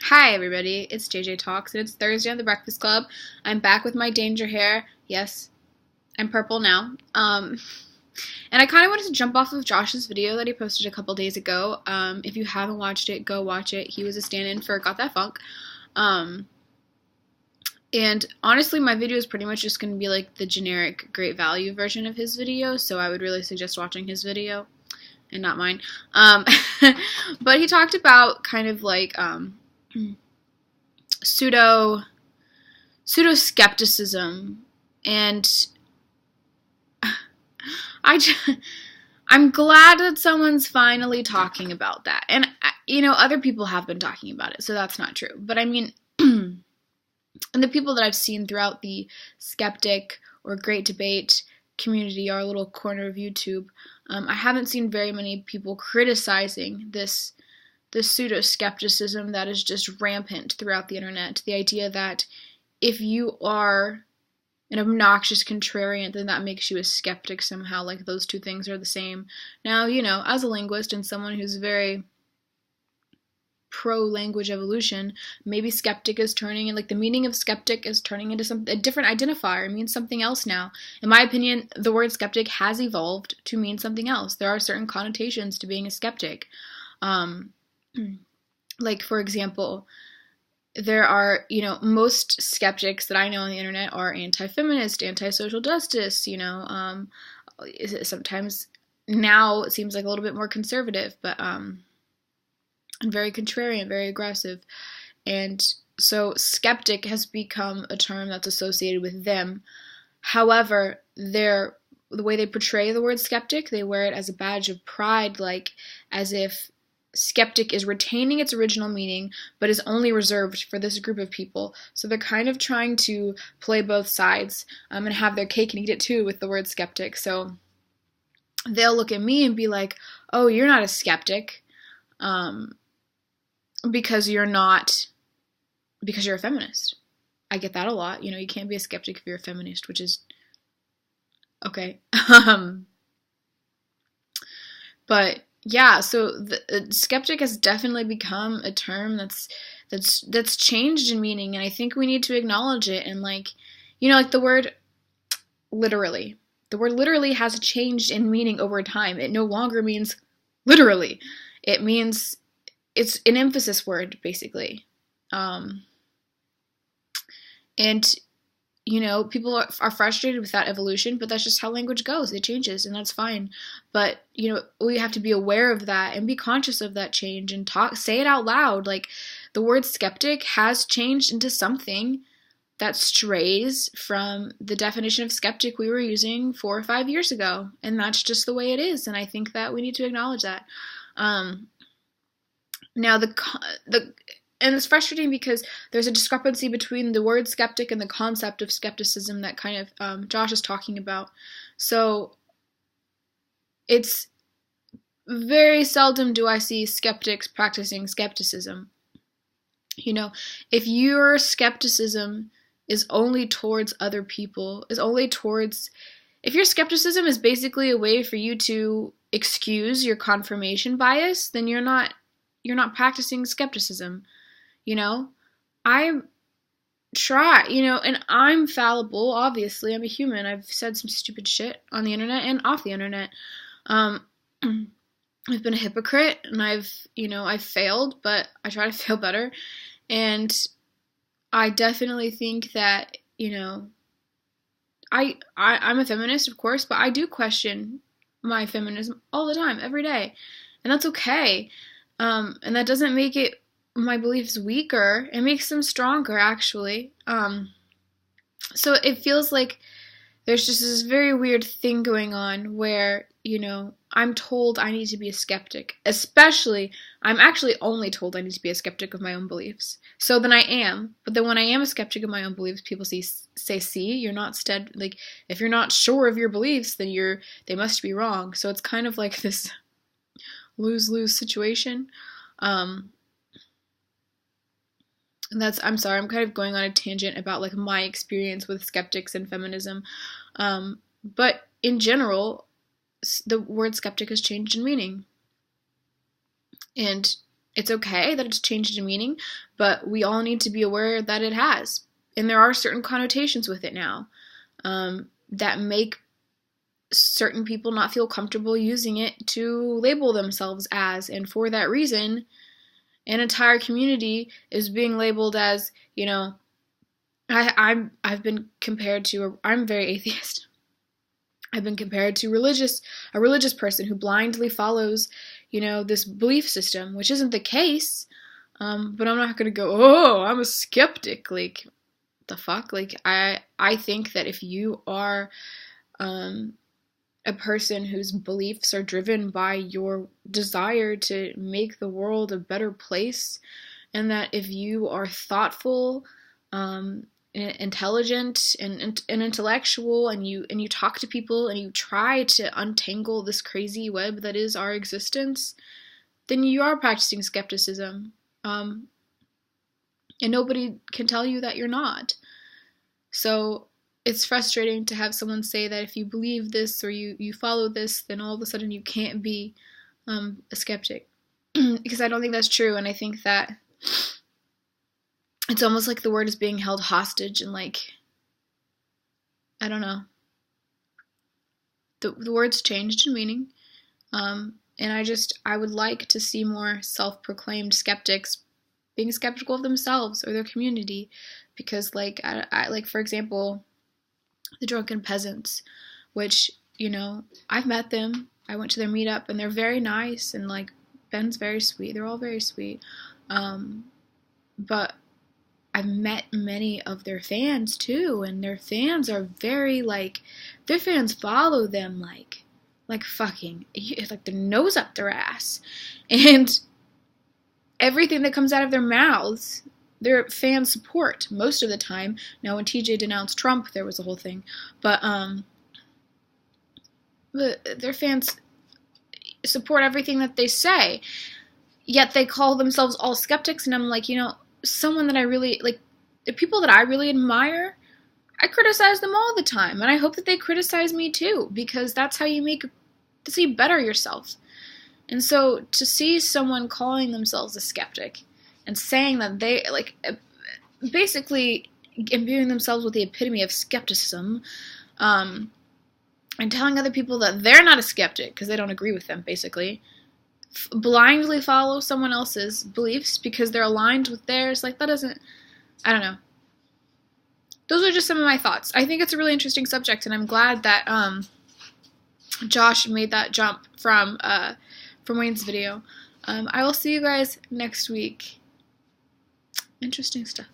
Hi everybody, it's JJ Talks and it's Thursday on the Breakfast Club. I'm back with my danger hair. Yes, I'm purple now. And I kind of wanted to jump off of Josh's video that he posted a couple days ago. If you haven't watched it, go watch it. He was a stand-in for Got That Funk. And honestly, my video is pretty much just going to be like the generic great value version of his video, so I would really suggest watching his video and not mine. But he talked about kind of like pseudo skepticism, and I'm glad that someone's finally talking about that. And other people have been talking about it, so that's not true. But I mean, and the people that I've seen throughout the skeptic or great debate community, our little corner of YouTube, I haven't seen very many people criticizing this pseudo-skepticism that is just rampant throughout the internet. The idea that if you are an obnoxious contrarian, then that makes you a skeptic somehow, like those two things are the same. Now, as a linguist and someone who's very pro-language evolution, maybe skeptic is turning, and like the meaning of skeptic is turning into a different identifier. It means something else now. In my opinion, the word skeptic has evolved to mean something else. There are certain connotations to being a skeptic. Like, for example, there are, most skeptics that I know on the internet are anti-feminist, anti-social justice, sometimes now it seems like a little bit more conservative, but and very contrarian, very aggressive. And so skeptic has become a term that's associated with them. However, the way they portray the word skeptic, they wear it as a badge of pride, like as if skeptic is retaining its original meaning, but is only reserved for this group of people. So they're kind of trying to play both sides and have their cake and eat it too with the word skeptic. So they'll look at me and be like, "Oh, you're not a skeptic, because you're a feminist." I get that a lot. You can't be a skeptic if you're a feminist, which is okay. But yeah, so the skeptic has definitely become a term that's changed in meaning, and I think we need to acknowledge it. And like the word literally. The word literally has changed in meaning over time. It no longer means literally. It means it's an emphasis word, basically. And people are frustrated with that evolution, but that's just how language goes. It changes, and that's fine. But, we have to be aware of that and be conscious of that change and say it out loud. Like, the word skeptic has changed into something that strays from the definition of skeptic we were using 4 or 5 years ago. And that's just the way it is, and I think that we need to acknowledge that. Now, and it's frustrating because there's a discrepancy between the word skeptic and the concept of skepticism that kind of Josh is talking about. So it's very seldom do I see skeptics practicing skepticism. If your skepticism is only towards other people, if your skepticism is basically a way for you to excuse your confirmation bias, then you're not practicing skepticism. I try, and I'm fallible, obviously. I'm a human. I've said some stupid shit on the internet and off the internet. I've been a hypocrite, and I've failed, but I try to feel better. And I definitely think that, I'm a feminist, of course, but I do question my feminism all the time, every day. And that's okay. And that doesn't make my beliefs weaker. It makes them stronger, actually. So it feels like there's just this very weird thing going on where, I'm told I need to be a skeptic. Especially, I'm actually only told I need to be a skeptic of my own beliefs. So then I am. But then when I am a skeptic of my own beliefs, people say, see, you're not if you're not sure of your beliefs, then they must be wrong. So it's kind of like this lose-lose situation. I'm sorry, I'm kind of going on a tangent about like my experience with skeptics and feminism. But in general, the word skeptic has changed in meaning. And It's okay that it's changed in meaning, but we all need to be aware that it has. And there are certain connotations with it now that make certain people not feel comfortable using it to label themselves as. And for that reason, an entire community is being labeled as, you know, I've been compared to, I'm very atheist. I've been compared to a religious person who blindly follows, you know, this belief system, which isn't the case. But I'm not gonna go, oh, I'm a skeptic. Like, the fuck? Like, I think that if you are a person whose beliefs are driven by your desire to make the world a better place, and that if you are thoughtful, intelligent, and intellectual, and you talk to people and you try to untangle this crazy web that is our existence, then you are practicing skepticism. And nobody can tell you that you're not. So it's frustrating to have someone say that if you believe this or you follow this, then all of a sudden you can't be a skeptic. Because I don't think that's true, and I think that it's almost like the word is being held hostage, and like, I don't know. The word's changed in meaning, and I would like to see more self-proclaimed skeptics being skeptical of themselves or their community, because like, I like, for example, the drunken peasants, which, you know, I've met them. I went to their meetup, and they're very nice, and like, Ben's very sweet. They're all very sweet. But I've met many of their fans too, and their fans are very like, their fans follow them like fucking, it's like their nose up their ass, and everything that comes out of their mouths, their fans support most of the time. Now, when TJ denounced Trump, there was a whole thing, but their fans support everything that they say. Yet they call themselves all skeptics, and I'm like, you know, someone that I really like, the people that I really admire, I criticize them all the time, and I hope that they criticize me too, because that's how you better yourself. And so to see someone calling themselves a skeptic and saying that they, like, basically imbuing themselves with the epitome of skepticism, and telling other people that they're not a skeptic because they don't agree with them, basically, blindly follow someone else's beliefs because they're aligned with theirs, like, that doesn't, I don't know. Those are just some of my thoughts. I think it's a really interesting subject, and I'm glad that Josh made that jump from Wayne's video. I will see you guys next week. Interesting stuff.